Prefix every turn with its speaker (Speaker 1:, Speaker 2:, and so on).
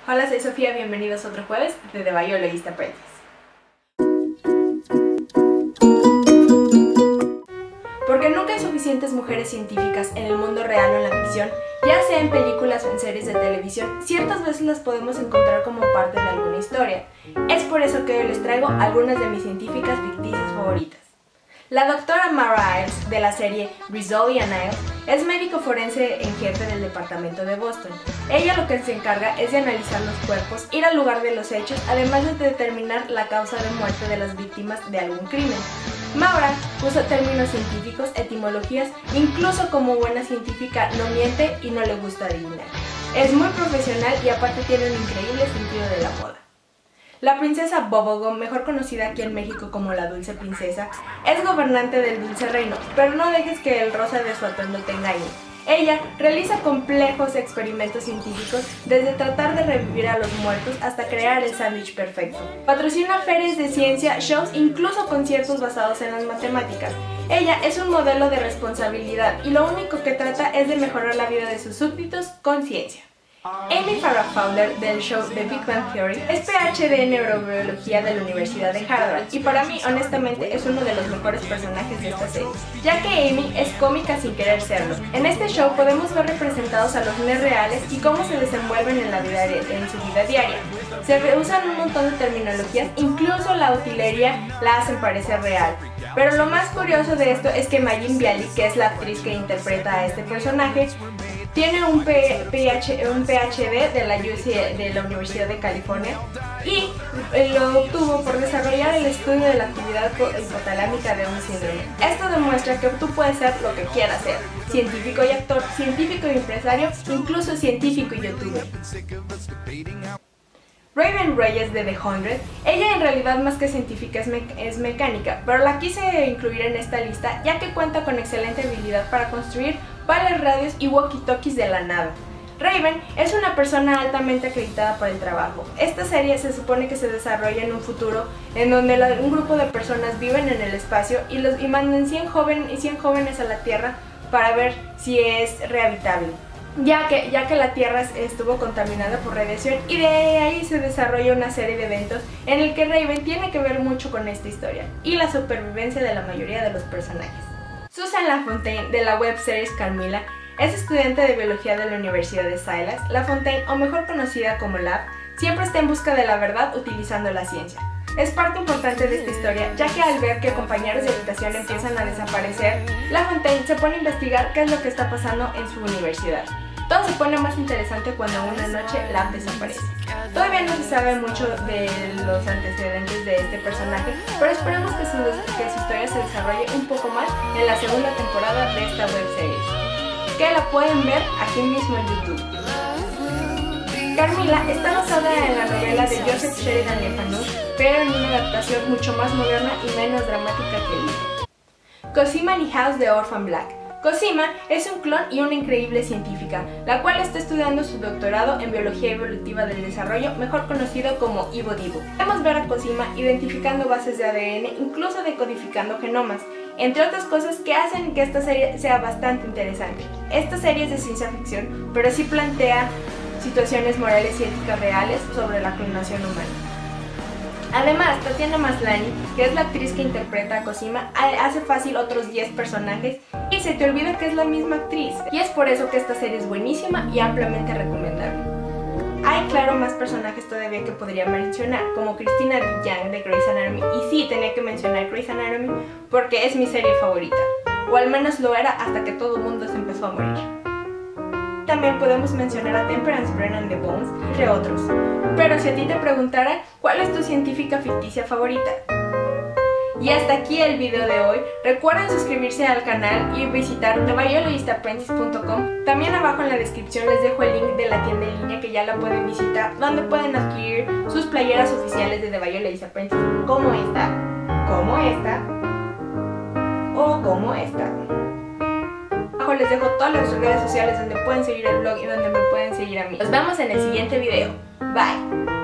Speaker 1: Hola, soy Sofía, bienvenidos a otro jueves de The Biologist Apprentice. Porque nunca hay suficientes mujeres científicas en el mundo real o en la ficción, ya sea en películas o en series de televisión, ciertas veces las podemos encontrar como parte de alguna historia. Es por eso que hoy les traigo algunas de mis científicas ficticias favoritas. La doctora Mara Iles, de la serie Rizzoli and Isles, es médico forense en jefe del departamento de Boston. Ella lo que se encarga es de analizar los cuerpos, ir al lugar de los hechos, además de determinar la causa de muerte de las víctimas de algún crimen. Mara usa términos científicos, etimologías, incluso como buena científica no miente y no le gusta adivinar. Es muy profesional y aparte tiene un increíble sentido de la moda. La princesa Bubblegum, mejor conocida aquí en México como la Dulce Princesa, es gobernante del Dulce Reino, pero no dejes que el rosa de su atuendo te engañe. Ella realiza complejos experimentos científicos, desde tratar de revivir a los muertos hasta crear el sándwich perfecto. Patrocina ferias de ciencia, shows, incluso conciertos basados en las matemáticas. Ella es un modelo de responsabilidad y lo único que trata es de mejorar la vida de sus súbditos con ciencia. Amy Farrah Fowler, del show The Big Bang Theory, es PhD en neurobiología de la Universidad de Harvard y para mí, honestamente, es uno de los mejores personajes de esta serie, ya que Amy es cómica sin querer serlo. En este show podemos ver representados a los nenes reales y cómo se desenvuelven en su vida diaria. Se usan un montón de terminologías, incluso la utilería la hacen parecer real. Pero lo más curioso de esto es que Mayim Bialik, que es la actriz que interpreta a este personaje, tiene un PhD de la Universidad de California y lo obtuvo por desarrollar el estudio de la actividad hipotalámica de un síndrome. Esto demuestra que tú puedes ser lo que quieras ser: científico y actor, científico y empresario, incluso científico y youtuber. Raven Reyes, de The 100, ella en realidad más que científica es mecánica, pero la quise incluir en esta lista ya que cuenta con excelente habilidad para construir varias radios y walkie-talkies de la nada. Raven es una persona altamente acreditada para el trabajo. Esta serie se supone que se desarrolla en un futuro en donde un grupo de personas viven en el espacio y mandan 100 jóvenes a la Tierra para ver si es rehabitable. Ya que la Tierra estuvo contaminada por radiación, y de ahí se desarrolla una serie de eventos en el que Raven tiene que ver mucho con esta historia y la supervivencia de la mayoría de los personajes. Susan LaFontaine, de la web series Carmilla, es estudiante de biología de la Universidad de Silas. LaFontaine, o mejor conocida como Lab, siempre está en busca de la verdad utilizando la ciencia. Es parte importante de esta historia, ya que al ver que compañeros de habitación empiezan a desaparecer, LaFontaine se pone a investigar qué es lo que está pasando en su universidad. Todo se pone más interesante cuando una noche Lab desaparece. Todavía no se sabe mucho de los antecedentes de este personaje, pero esperemos que su historia se desarrolle un poco más en la segunda temporada de esta web series, que la pueden ver aquí mismo en YouTube. Carmilla está basada en la novela de Joseph Sheridan Le Fanu, pero en una adaptación mucho más moderna y menos dramática que el libro. Cosima Niehaus, de Orphan Black. Cosima es un clon y una increíble científica, la cual está estudiando su doctorado en Biología Evolutiva del Desarrollo, mejor conocido como Ivo Divo. Podemos ver a Cosima identificando bases de ADN, incluso decodificando genomas, entre otras cosas que hacen que esta serie sea bastante interesante. Esta serie es de ciencia ficción, pero sí plantea situaciones morales y éticas reales sobre la clonación humana. Además, Tatiana Maslany, que es la actriz que interpreta a Cosima, hace fácil otros 10 personajes y se te olvida que es la misma actriz. Y es por eso que esta serie es buenísima y ampliamente recomendable. Hay, claro, más personajes todavía que podría mencionar, como Cristina DeYoung de Grey's Anatomy, y sí, tenía que mencionar Grey's Anatomy porque es mi serie favorita, o al menos lo era hasta que todo el mundo se empezó a morir. También podemos mencionar a Temperance Brennan de Bones, entre otros. Pero si a ti te preguntara, ¿cuál es tu científica ficticia favorita? Y hasta aquí el video de hoy. Recuerden suscribirse al canal y visitar thebiologistapprentice.com. También abajo en la descripción les dejo el link de la tienda en línea que ya la pueden visitar, donde pueden adquirir sus playeras oficiales de The Biologist Apprentice, como esta, o como esta. Abajo les dejo todas las redes sociales donde pueden seguir el blog y donde me pueden seguir a mí. Nos vemos en el siguiente video. Bye.